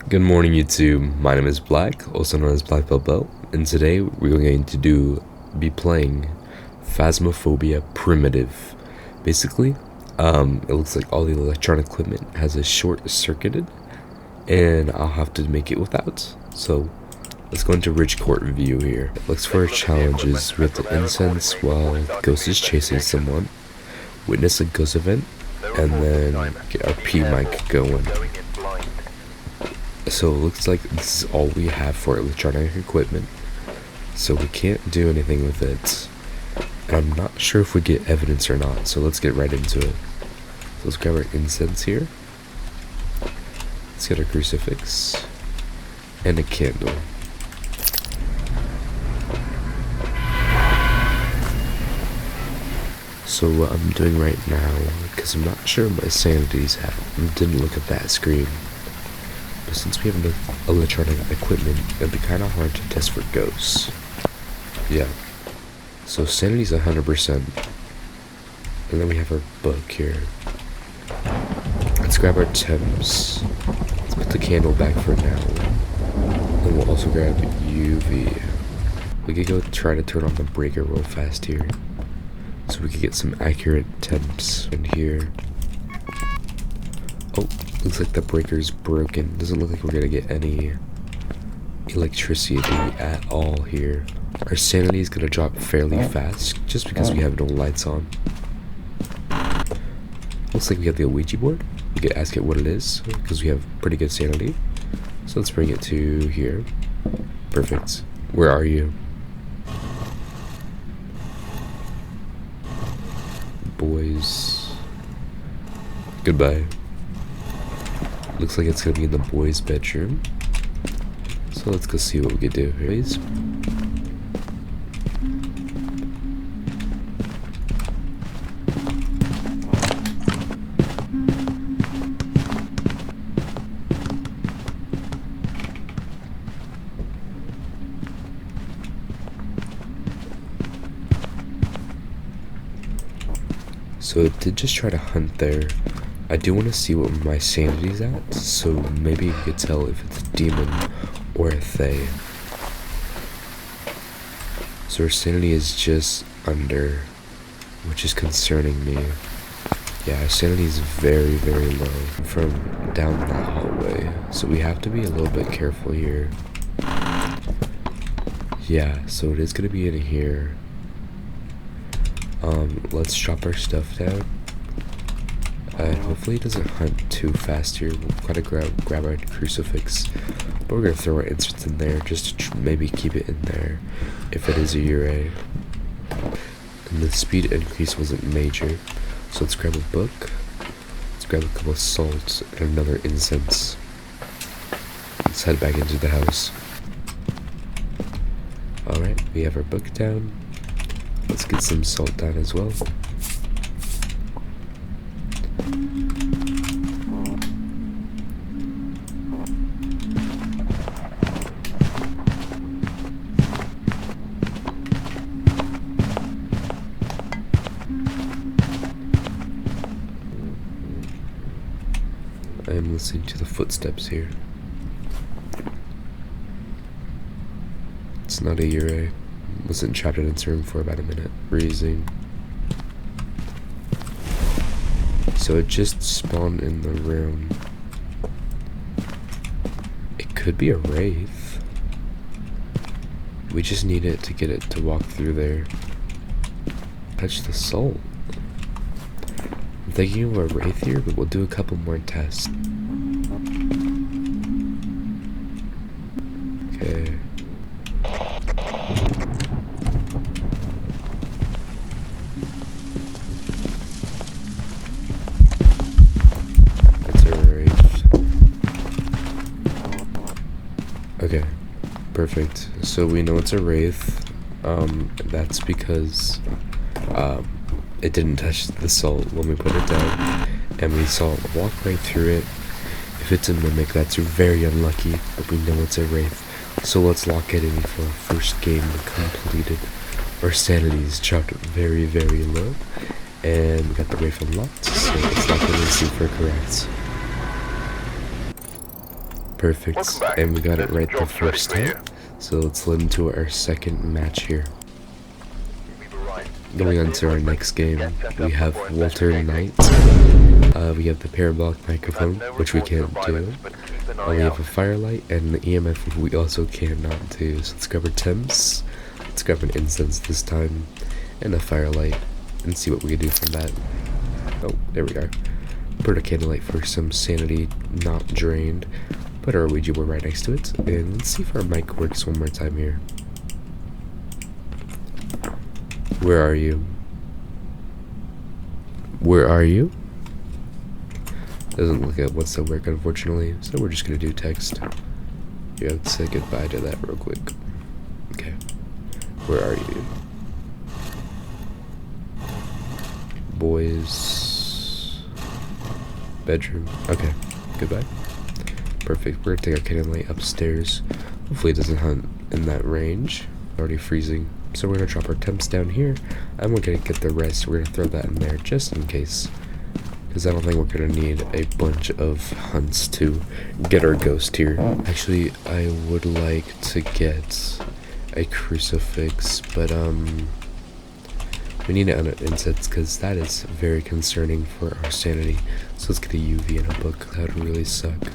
Good morning, YouTube. My name is Black, also known as Black Belt, and today we're going to be playing Phasmophobia Primitive. Basically, it looks like all the electronic equipment has a short-circuited, and I'll have to make it without. So let's go into Rich Court view here. Looks for challenges. We have to incense while the ghost is chasing someone, witness a ghost event, and then get our P mic going. So it looks like this is all we have for electronic equipment, so we can't do anything with it, and I'm not sure if we get evidence or not, so let's get right into it. So let's grab our incense here, let's get our crucifix, and a candle. So what I'm doing right now, because I'm not sure my sanity's at, I didn't look at that screen. But since we have no electronic equipment, it'd be kind of hard to test for ghosts. Yeah. So sanity's 100%. And then we have our book here. Let's grab our temps. Let's put the candle back for now. And we'll also grab UV. We could go try to turn on the breaker real fast here, so we could get some accurate temps in here. Oh, looks like the breaker's broken. Doesn't look like we're gonna get any electricity at all here. Our sanity is gonna drop fairly fast just because we have no lights on. Looks like we have the Ouija board. We could ask it what it is because we have pretty good sanity. So let's bring it to here. Perfect. Where are you? Boys. Goodbye. Looks like it's gonna be in the boys' bedroom. So let's go see what we can do here, please. So it did just try to hunt there. I do want to see what my sanity's at, so maybe you could tell if it's a demon or a fae. So our sanity is just under, which is concerning me. Yeah, our sanity is very, very low from down that hallway, so we have to be a little bit careful here. Yeah, so it is going to be in here. Let's drop our stuff down. Hopefully it doesn't hunt too fast here. We'll gotta grab our crucifix, but we're gonna throw our incense in there just to maybe keep it in there if it is a Ure. And the speed increase wasn't major, so let's grab a book, let's grab a couple of salt and another incense. Let's head back into the house. Alright, we have our book down. Let's get some salt down as well. I am listening to the footsteps here. It's not a Ure. Wasn't trapped in its room for about a minute. Freezing. So it just spawned in the room. It could be a wraith. We just need it to get it to walk through there. Touch the salt. I'm thinking of a wraith here, but we'll do a couple more tests. Okay. It's a wraith. Okay. Perfect. So we know it's a wraith. That's because it didn't touch the salt when we put it down, and we saw it walk right through it. If it's a mimic, that's very unlucky, but we know it's a wraith. So let's lock it in for our first game completed. Our sanity's dropped very, very low, and we got the wraith unlocked, so let's lock it in and see if we're correct. Perfect, and we got it right the first time. So let's lead into our second match here. Going on to our next game, we have Walter Knight. We have the parabolic microphone, which we can't do. We have a firelight and the EMF we also cannot do. So let's grab our temps, let's grab an incense this time, and a firelight, and see what we can do from that. Oh, there we are. Put a candlelight for some sanity not drained. Put our Ouija board right next to it, and let's see if our mic works one more time here. Where are you? Where are you? Doesn't look at what's to work, unfortunately, so we're just gonna do text. Yeah, let's say goodbye to that real quick. Okay. Where are you? Boys. Bedroom. Okay. Goodbye. Perfect. We're gonna take our candlelight upstairs. Hopefully it doesn't hunt in that range. Already freezing. So we're gonna drop our temps down here, and we're gonna get the rest. We're gonna throw that in there just in case, because I don't think we're gonna need a bunch of hunts to get our ghost here. Actually, I would like to get a crucifix, but we need an incense because that is very concerning for our sanity. So let's get a UV in a book. That would really suck.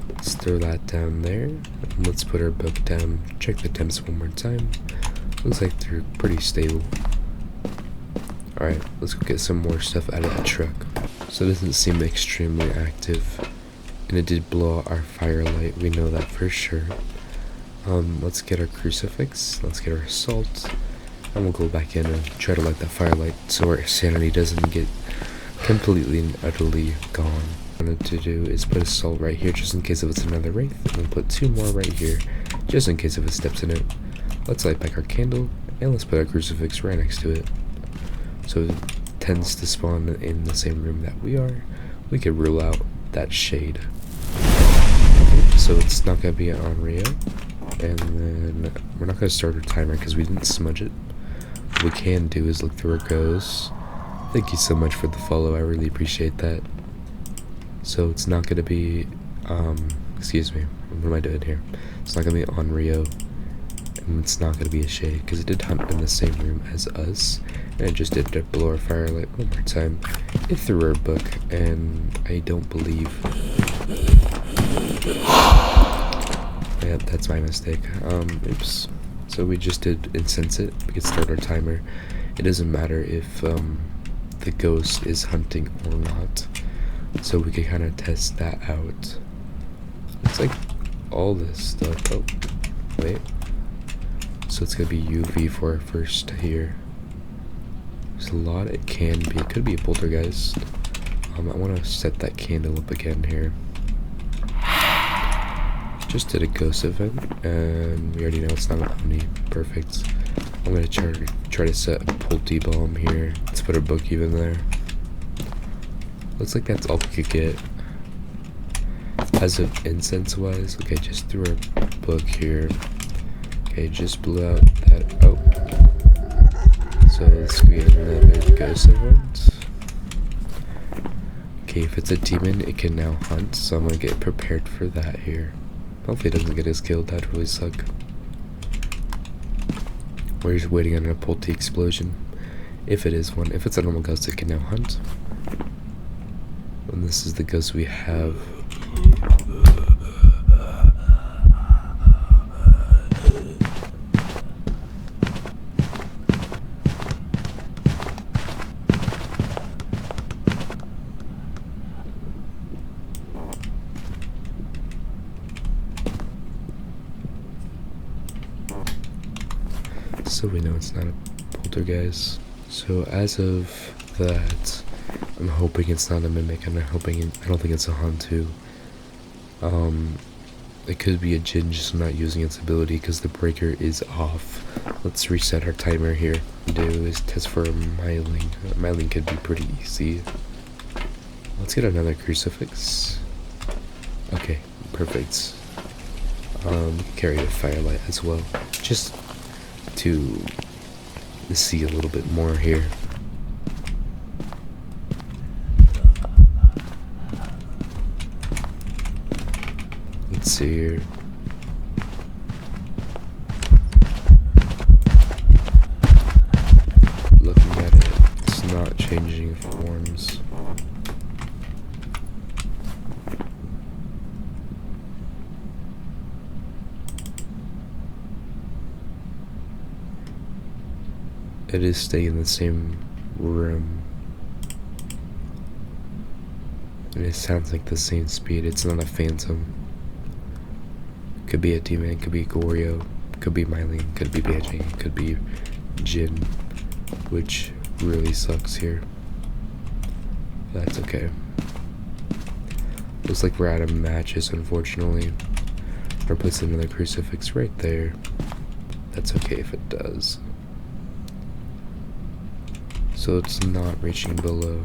Let's throw that down there, and let's put our book down. Check the temps one more time. Looks like they're pretty stable. Alright, let's go get some more stuff out of the truck. So it doesn't seem extremely active, and it did blow out our firelight, we know that for sure. Let's get our crucifix, let's get our salt, and we'll go back in and try to light that firelight so our sanity doesn't get completely and utterly gone. What I wanted to do is put a salt right here just in case if it's another wraith, and we'll put 2 more right here just in case if it steps in it. Let's light back our candle, and let's put our crucifix right next to it. So it tends to spawn in the same room that we are. We could rule out that shade. So it's not going to be on Rio. And then we're not going to start our timer because we didn't smudge it. What we can do is look through our ghosts. Thank you so much for the follow, I really appreciate that. So it's not going to be, excuse me, what am I doing here? It's not going to be on Rio. And it's not going to be a shade because it did hunt in the same room as us, and it just did blow our firelight one more time. It threw our book, and I don't believe. Yeah, that's my mistake. Oops. So we just did incense it. We could start our timer. It doesn't matter if the ghost is hunting or not. So we could kind of test that out. It's like all this stuff. Oh, wait. So it's gonna be UV for our first here. There's a lot it can be. It could be a poltergeist. I want to set that candle up again here. Just did a ghost event, and we already know it's not an Omni. Perfect. I'm gonna try to set a Pulte bomb here. Let's put our book even there. Looks like that's all we could get. As of incense wise, okay, just threw our book here. Okay, just blew out that. Oh. So let's create another ghost event. Okay, if it's a demon, it can now hunt, so I'm gonna get prepared for that here. Hopefully it doesn't get us killed, that'd really suck. We're just waiting on a Pulte explosion. If it is one, if it's a normal ghost, it can now hunt. And this is the ghost we have. So we know it's not a poltergeist. So as of that, I'm hoping it's not a mimic, and I don't think it's a Hantu. It could be a Jinn just not using its ability because the breaker is off. Let's reset our timer here. What we do is test for Myling. Myling could be pretty easy. Let's get another crucifix. Okay, perfect. Carry a firelight as well, just to see a little bit more here. Let's see here. Looking at it, it's not changing forms. It is staying in the same room. And it sounds like the same speed. It's not a phantom. Could be a demon, could be Goryo, could be Mylene, could be Banshee, could be Jin, which really sucks here. That's okay. Looks like we're out of matches, unfortunately. Or puts another crucifix right there. That's okay if it does. So it's not reaching below.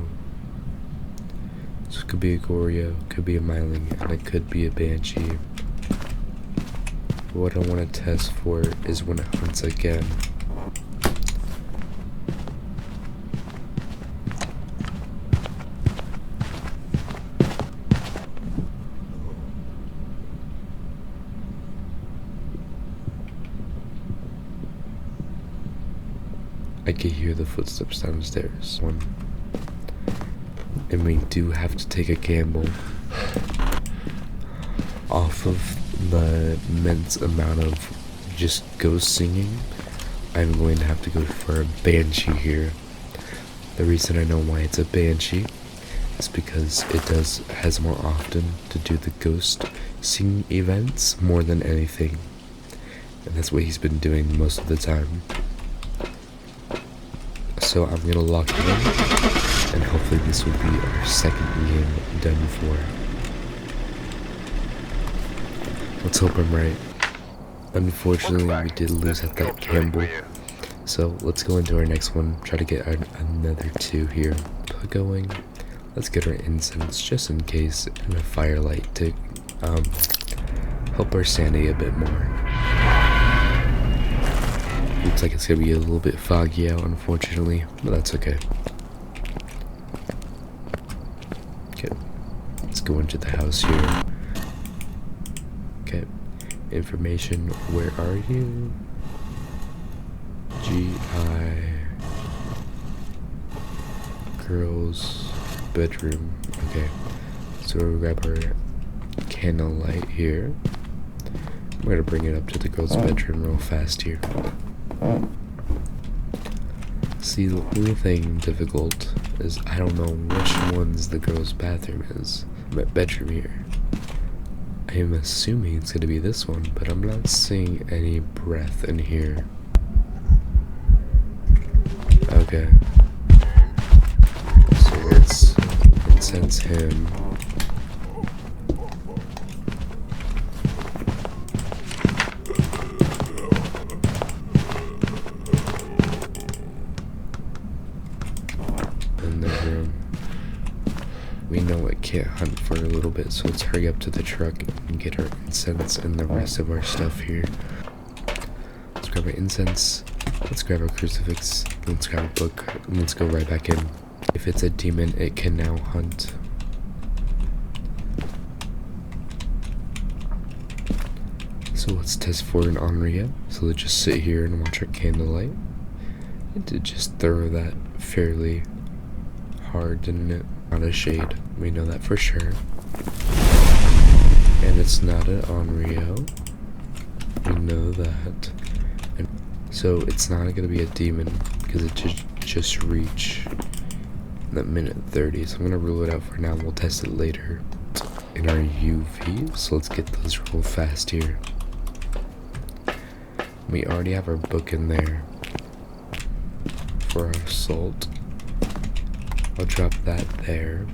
So it could be a Goryo, could be a Mylene, and it could be a Banshee. What I want to test for is when it hunts again. I can hear the footsteps downstairs. And we do have to take a gamble off of the immense amount of just ghost singing. I'm going to have to go for a Banshee here. The reason I know why it's a Banshee is because it has more often to do the ghost singing events more than anything. And that's what he's been doing most of the time. So I'm gonna lock it in, and hopefully this will be our second game done for. Let's hope I'm right. Unfortunately, we did lose at that gamble. So let's go into our next one, try to get another 2 here. Put going. Let's get our incense just in case, and a firelight to help our sanity a bit more. Looks like it's gonna be a little bit foggy out, unfortunately, but that's okay. Okay, let's go into the house here. Okay, information, where are you? GI girls bedroom. Okay, so we'll grab our candlelight here. I'm gonna bring it up to the girls bedroom real fast here. See, the only thing difficult is I don't know which one's the girl's bathroom is. Bedroom here. I am assuming it's gonna be this one, but I'm not seeing any breath in here. Okay. So let's incense him. We know it can't hunt for a little bit, so let's hurry up to the truck and get our incense and the rest of our stuff here. Let's grab our incense, let's grab our crucifix, let's grab a book, and let's go right back in. If it's a demon, it can now hunt. So let's test for an Onrya. So let's just sit here and watch our candlelight. It did just throw that fairly hard, didn't it? Not a shade, we know that for sure. And it's not an Onryo. We know that. And so it's not gonna be a demon because it just reached that minute 30. So I'm gonna rule it out for now. We'll test it later in our UV. So let's get those real fast here. We already have our book in there for our assault. I'll drop that there.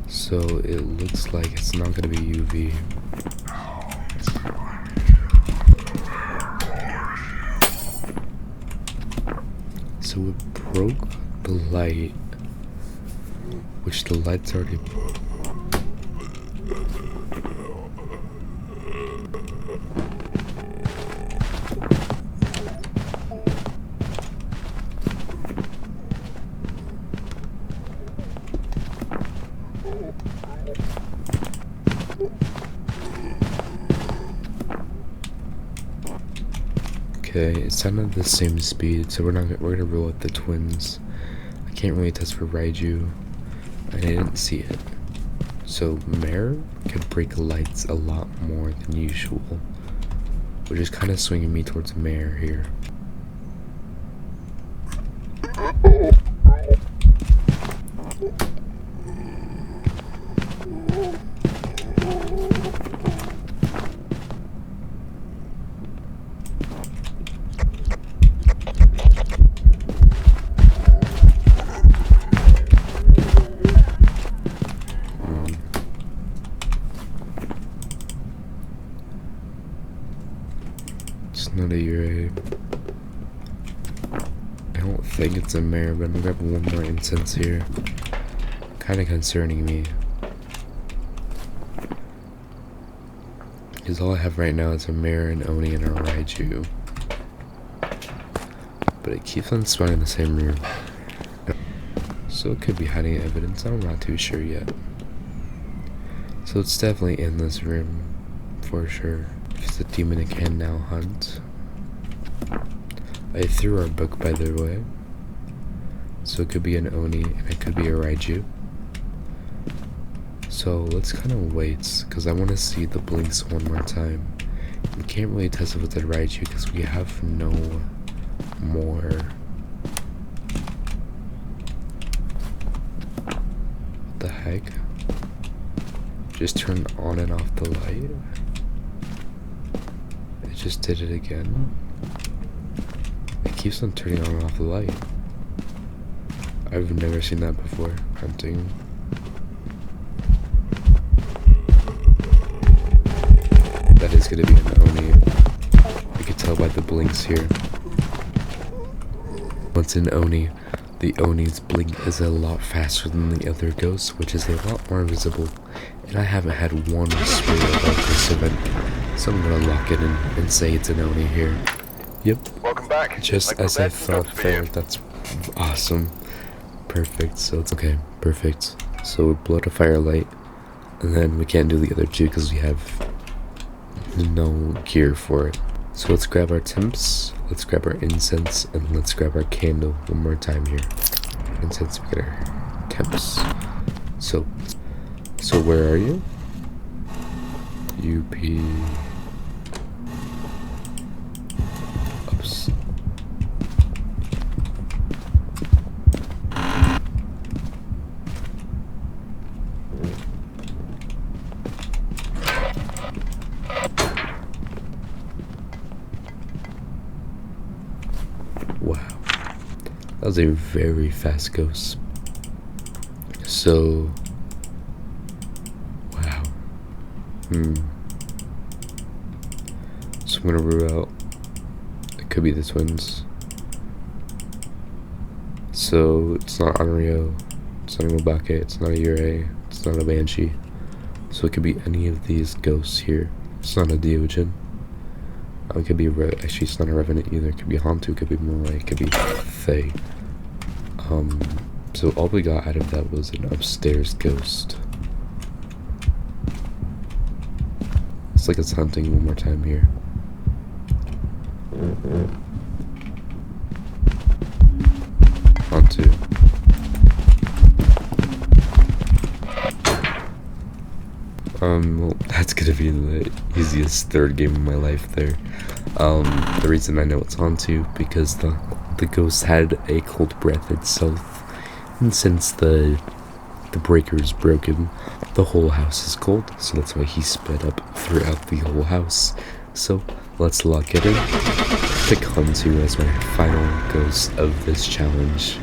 So it looks like it's not gonna be UV. So it broke the light, which the light's already. Okay, it's kind of the same speed, so we're gonna rule out the twins. I can't really test for Raiju, and I didn't see it. So Mare could break lights a lot more than usual, which is kind of swinging me towards Mare here. It's not a UA. I don't think it's a Mare, but I'm gonna grab one more incense here. Kinda concerning me. Because all I have right now is a Mare, an Oni, and a Raiju. But it keeps on spawning in the same room. So it could be hiding evidence, I'm not too sure yet. So it's definitely in this room, for sure. If it's a demon, it can now hunt. I threw our book, by the way. So it could be an Oni, and it could be a Raiju. So let's kind of wait, because I want to see the blinks one more time. We can't really test it with the Raiju, because we have no more. What the heck? Just turn on and off the light. It just did it again. It keeps on turning on and off the light. I've never seen that before. Hunting. That is gonna be an Oni. I can tell by the blinks here. Once an Oni, the Oni's blink is a lot faster than the other ghosts, which is a lot more visible. And I haven't had one spray about this event, so I'm gonna lock it in and say it's an Oni here. Yep. Welcome back. Just as I thought there. That's awesome. Perfect. So it's okay. Perfect. So we blow the firelight, and then we can't do the other two because we have no gear for it. So let's grab our temps, let's grab our incense, and let's grab our candle one more time here. Incense, we get our temps. So where are you? UP. Oops. Wow. That was a very fast ghost. So wow. So I'm gonna rule out, it could be the twins. So it's not Anrio, it's not a Mobake, it's not a Yurei, it's not a Banshee. So it could be any of these ghosts here. It's not a Deogen. It could be actually it's not a Revenant either. It could be Hantu, it could be Morai, it could be Fae. So all we got out of that was an upstairs ghost. It's like it's hunting one more time here. Hantu. Well, that's gonna be the easiest third game of my life there. The reason I know it's Hantu, because the ghost had a cold breath itself, and since the breaker is broken, the whole house is cold, so that's why he sped up throughout the whole house. So let's lock it in. Pick Hantu as my final ghost of this challenge.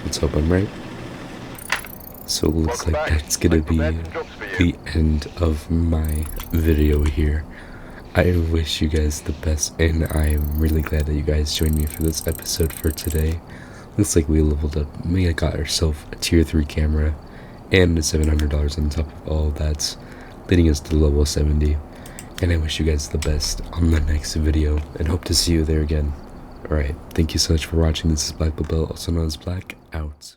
Let's hope I'm right. So it looks like that's gonna be the end of my video here. I wish you guys the best, and I'm really glad that you guys joined me for this episode for today. Looks like we leveled up. We got ourselves a tier 3 camera and $700 on top of all that, leading us to level 70. And I wish you guys the best on the next video, and hope to see you there again. Alright, thank you so much for watching. This is Black Bell, also known as Black, out.